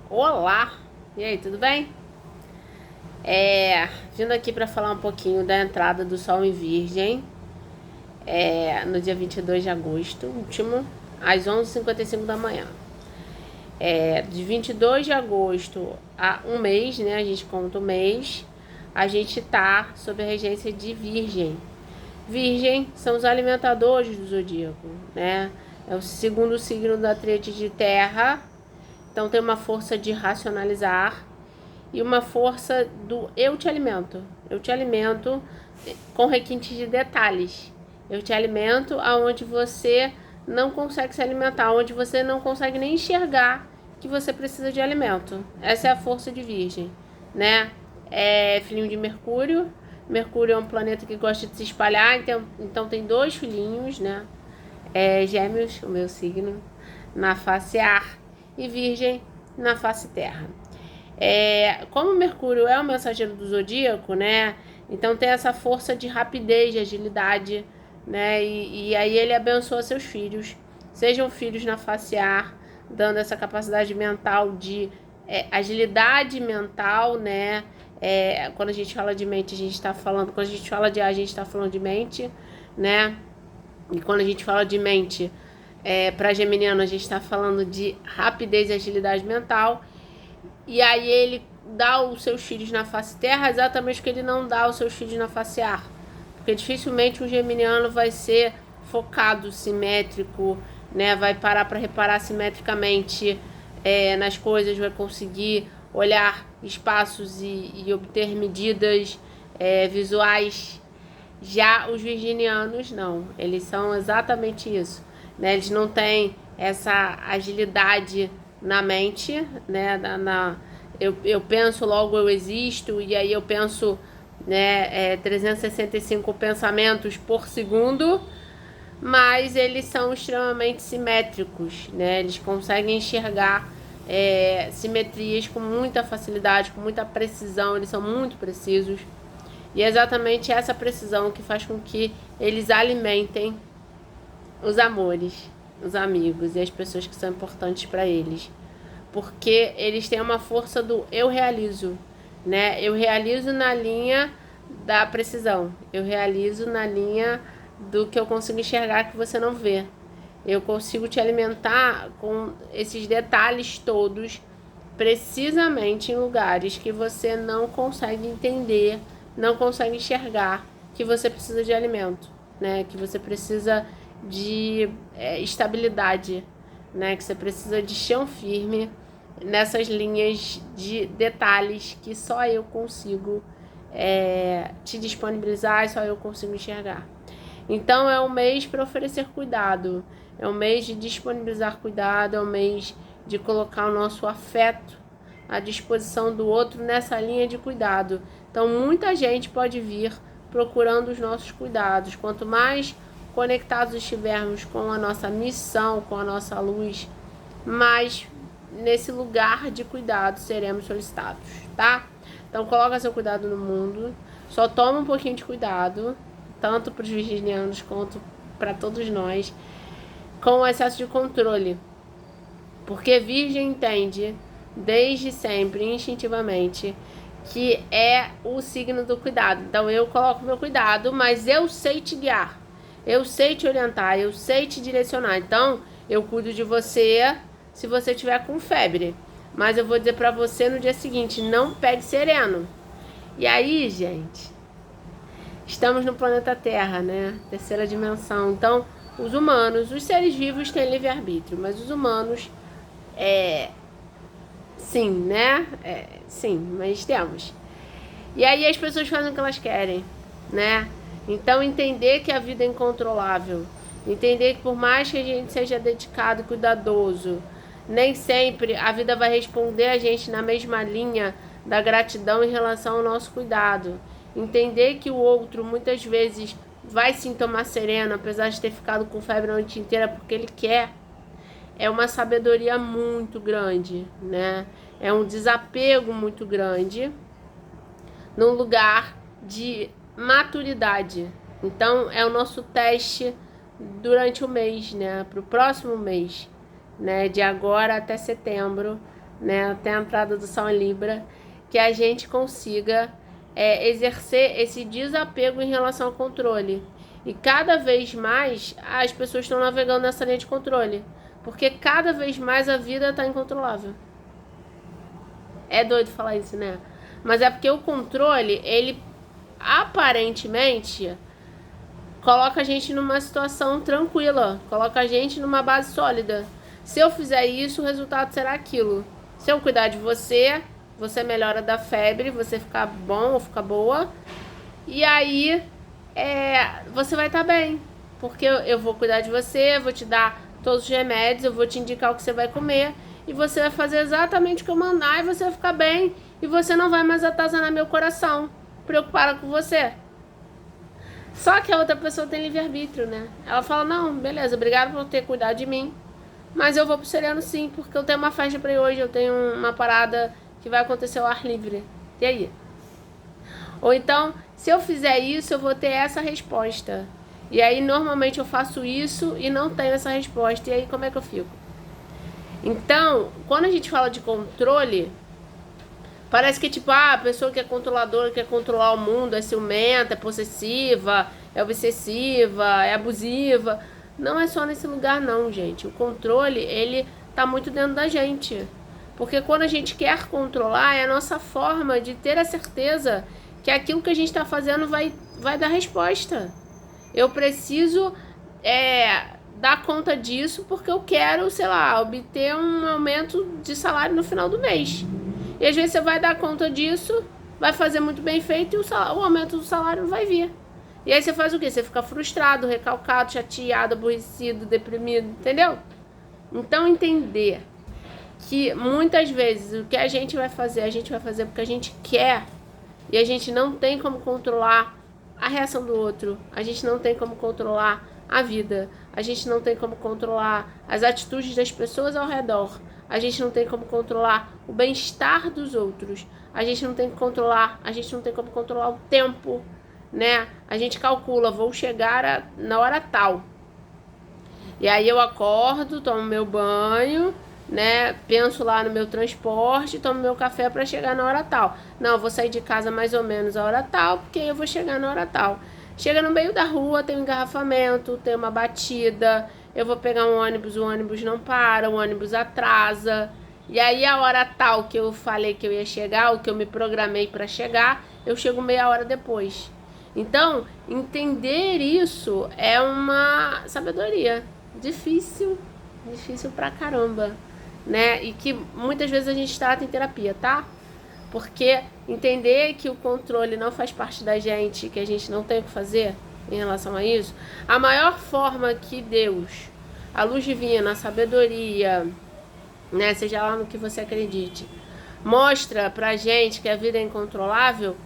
Olá! E aí, tudo bem? Vindo aqui para falar um pouquinho da entrada do Sol em Virgem, no dia 22 de agosto, último, às 11h55 da manhã. De 22 de agosto a um mês, né, a gente conta o mês, a gente tá sob a regência de Virgem. Virgem são os alimentadores do zodíaco, né? É o segundo signo da tríade de terra, então tem uma força de racionalizar e uma força do eu te alimento. Eu te alimento com requintes de detalhes. Eu te alimento aonde você não consegue se alimentar, onde você não consegue nem enxergar que você precisa de alimento. Essa é a força de Virgem, né? É filhinho de Mercúrio. Mercúrio é um planeta que gosta de se espalhar, então tem dois filhinhos, né? Gêmeos, o meu signo, na face ar, e Virgem na face terra. Como Mercúrio é o mensageiro do zodíaco, né? Então tem essa força de rapidez, de agilidade, né? E aí ele abençoa seus filhos. Sejam filhos na face ar, dando essa capacidade mental de agilidade mental, né? Quando a gente fala de mente, a gente está falando. Quando a gente fala de ar, a gente está falando de mente, né? E quando a gente fala de mente, para geminiano, a gente está falando de rapidez e agilidade mental. E aí ele dá os seus filhos na face terra exatamente porque ele não dá os seus filhos na face ar. Porque dificilmente um geminiano vai ser focado, simétrico, né? Vai parar para reparar simetricamente nas coisas, vai conseguir olhar espaços e obter medidas visuais. Já os virginianos não, eles são exatamente isso, né? Eles não têm essa agilidade na mente, né? Eu penso, logo eu existo, e aí eu penso, né, 365 pensamentos por segundo, mas eles são extremamente simétricos, né? Eles conseguem enxergar simetrias com muita facilidade, com muita precisão, eles são muito precisos. E é exatamente essa precisão que faz com que eles alimentem os amores, os amigos e as pessoas que são importantes para eles. Porque eles têm uma força do eu realizo, né? Eu realizo na linha da precisão. Eu realizo na linha do que eu consigo enxergar que você não vê. Eu consigo te alimentar com esses detalhes todos, precisamente em lugares que você não consegue entender, não consegue enxergar que você precisa de alimento, né? Que você precisa de estabilidade, né? Que você precisa de chão firme nessas linhas de detalhes que só eu consigo te disponibilizar, só eu consigo enxergar. Então é um mês para oferecer cuidado, é um mês de disponibilizar cuidado, é um mês de colocar o nosso afeto à disposição do outro nessa linha de cuidado. Então muita gente pode vir procurando os nossos cuidados. Quanto mais conectados estivermos com a nossa missão, com a nossa luz, mais nesse lugar de cuidado seremos solicitados, tá? Então coloca seu cuidado no mundo, só toma um pouquinho de cuidado, tanto para os virginianos quanto para todos nós, com o excesso de controle. Porque Virgem entende, desde sempre, instintivamente, que é o signo do cuidado. Então eu coloco meu cuidado, mas eu sei te guiar, eu sei te orientar, eu sei te direcionar. Então eu cuido de você se você tiver com febre. Mas eu vou dizer para você no dia seguinte, não pegue sereno. E aí, gente, estamos no planeta Terra, né? Terceira dimensão. Então, os humanos, os seres vivos têm livre-arbítrio, mas os humanos, sim, né? Sim, mas temos. E aí as pessoas fazem o que elas querem, né? Então, entender que a vida é incontrolável. Entender que por mais que a gente seja dedicado e cuidadoso, nem sempre a vida vai responder a gente na mesma linha da gratidão em relação ao nosso cuidado. Entender que o outro muitas vezes vai sim tomar sereno, apesar de ter ficado com febre a noite inteira porque ele quer, é uma sabedoria muito grande, né? É um desapego muito grande num lugar de maturidade. Então é o nosso teste durante o mês, né? Para o próximo mês, né? De agora até setembro, né? Até a entrada do Sol em Libra, que a gente consiga exercer esse desapego em relação ao controle. E cada vez mais as pessoas estão navegando nessa linha de controle, porque cada vez mais a vida está incontrolável. É doido falar isso, né? Mas é porque o controle, ele aparentemente coloca a gente numa situação tranquila, coloca a gente numa base sólida. Se eu fizer isso, o resultado será aquilo. Se eu cuidar de você, você melhora da febre, você ficar bom ou ficar boa, e aí você vai estar bem, porque eu vou cuidar de você, vou te dar todos os remédios, eu vou te indicar o que você vai comer, e você vai fazer exatamente o que eu mandar, e você vai ficar bem, e você não vai mais atazanar meu coração, preocupada com você. Só que a outra pessoa tem livre-arbítrio, né? Ela fala, não, beleza, obrigado por ter cuidado de mim, mas eu vou pro Sereno sim, porque eu tenho uma festa pra ir hoje, eu tenho uma parada que vai acontecer ao ar livre. E aí? Ou então, se eu fizer isso, eu vou ter essa resposta. E aí, normalmente, eu faço isso e não tenho essa resposta. E aí, como é que eu fico? Então, quando a gente fala de controle, parece que, tipo, a pessoa que é controladora, quer controlar o mundo, é ciumenta, é possessiva, é obsessiva, é abusiva. Não é só nesse lugar, não, gente. O controle, ele tá muito dentro da gente. Porque quando a gente quer controlar, é a nossa forma de ter a certeza que aquilo que a gente está fazendo vai dar resposta. Eu preciso dar conta disso porque eu quero, sei lá, obter um aumento de salário no final do mês. E às vezes você vai dar conta disso, vai fazer muito bem feito e o aumento do salário não vai vir. E aí você faz o quê? Você fica frustrado, recalcado, chateado, aborrecido, deprimido, entendeu? Então entender que muitas vezes o que a gente vai fazer porque a gente quer. E a gente não tem como controlar a reação do outro. A gente não tem como controlar a vida. A gente não tem como controlar as atitudes das pessoas ao redor. A gente não tem como controlar o bem-estar dos outros. A gente não tem como controlar o tempo, né? A gente calcula, vou chegar na hora tal. E aí eu acordo, tomo meu banho, né? Penso lá no meu transporte, tomo meu café para chegar na hora tal. Não, eu vou sair de casa mais ou menos a hora tal, porque eu vou chegar na hora tal. Chega no meio da rua, tem um engarrafamento, tem uma batida, eu vou pegar um ônibus, o ônibus não para, o ônibus atrasa. E aí a hora tal que eu falei que eu ia chegar, o que eu me programei para chegar, eu chego meia hora depois. Então, entender isso é uma sabedoria difícil pra caramba, né? E que muitas vezes a gente trata em terapia, tá? Porque entender que o controle não faz parte da gente, que a gente não tem o que fazer em relação a isso, a maior forma que Deus, a luz divina, a sabedoria, né, seja lá no que você acredite, mostra pra gente que a vida é incontrolável,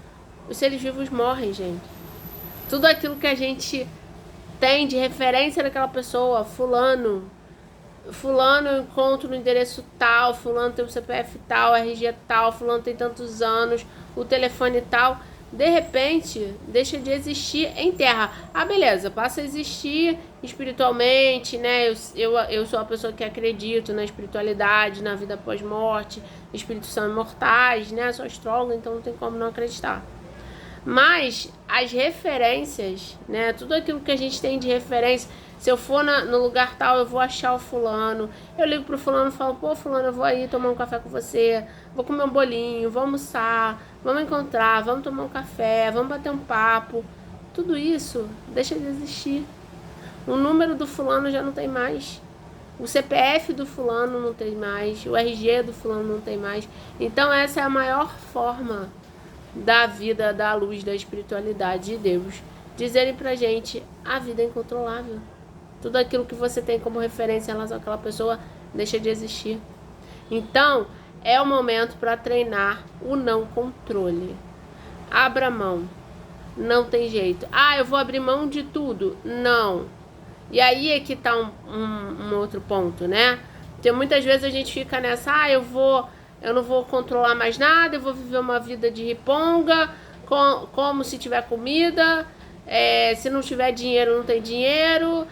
os seres vivos morrem, gente. Tudo aquilo que a gente tem de referência daquela pessoa, fulano eu encontro no endereço tal, fulano tem o CPF tal, RG tal, fulano tem tantos anos, o telefone tal, de repente deixa de existir em terra. Ah, beleza, passa a existir espiritualmente, né? Eu sou a pessoa que acredito na espiritualidade, na vida pós-morte, espíritos são imortais, né? Sou astróloga, então não tem como não acreditar. Mas as referências, né? Tudo aquilo que a gente tem de referência, se eu for no lugar tal, eu vou achar o fulano. Eu ligo pro fulano e falo, pô, fulano, eu vou aí tomar um café com você, vou comer um bolinho, vou almoçar, vamos encontrar, vamos tomar um café, vamos bater um papo. Tudo isso deixa de existir. O número do fulano já não tem mais. O CPF do fulano não tem mais. O RG do fulano não tem mais. Então essa é a maior forma da vida, da luz, da espiritualidade de Deus dizerem pra gente, a vida é incontrolável. Tudo aquilo que você tem como referência em relação àquela pessoa deixa de existir. Então, é o momento para treinar o não controle. Abra mão. Não tem jeito. Ah, eu vou abrir mão de tudo. Não. E aí é que tá um outro ponto, né? Porque muitas vezes a gente fica nessa, eu não vou controlar mais nada, eu vou viver uma vida de riponga, como se tiver comida, se não tiver dinheiro, não tem dinheiro,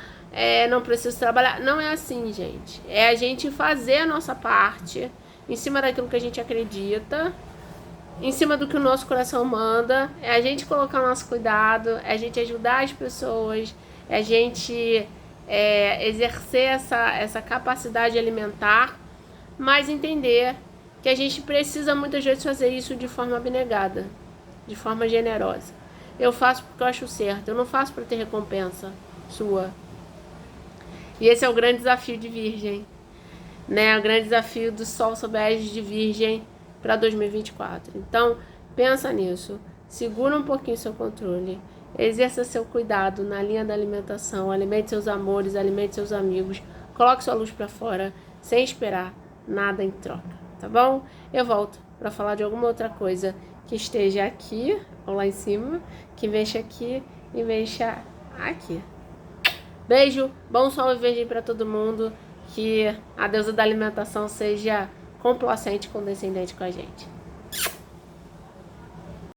não preciso trabalhar. Não é assim, gente. É a gente fazer a nossa parte em cima daquilo que a gente acredita, em cima do que o nosso coração manda, é a gente colocar o nosso cuidado, é a gente ajudar as pessoas, é a gente exercer essa capacidade alimentar, mas entender que a gente precisa muitas vezes fazer isso de forma abnegada, de forma generosa. Eu faço porque eu acho certo, eu não faço para ter recompensa sua. E esse é o grande desafio de Virgem, né? O grande desafio do Sol sob a égide de Virgem para 2024. Então, pensa nisso, segura um pouquinho seu controle, exerça seu cuidado na linha da alimentação, alimente seus amores, alimente seus amigos, coloque sua luz para fora, sem esperar nada em troca, tá bom? Eu volto para falar de alguma outra coisa que esteja aqui ou lá em cima, que mexa aqui e mexa aqui. Beijo, bom Sol e Virgem para todo mundo, que a deusa da alimentação seja complacente e condescendente com a gente.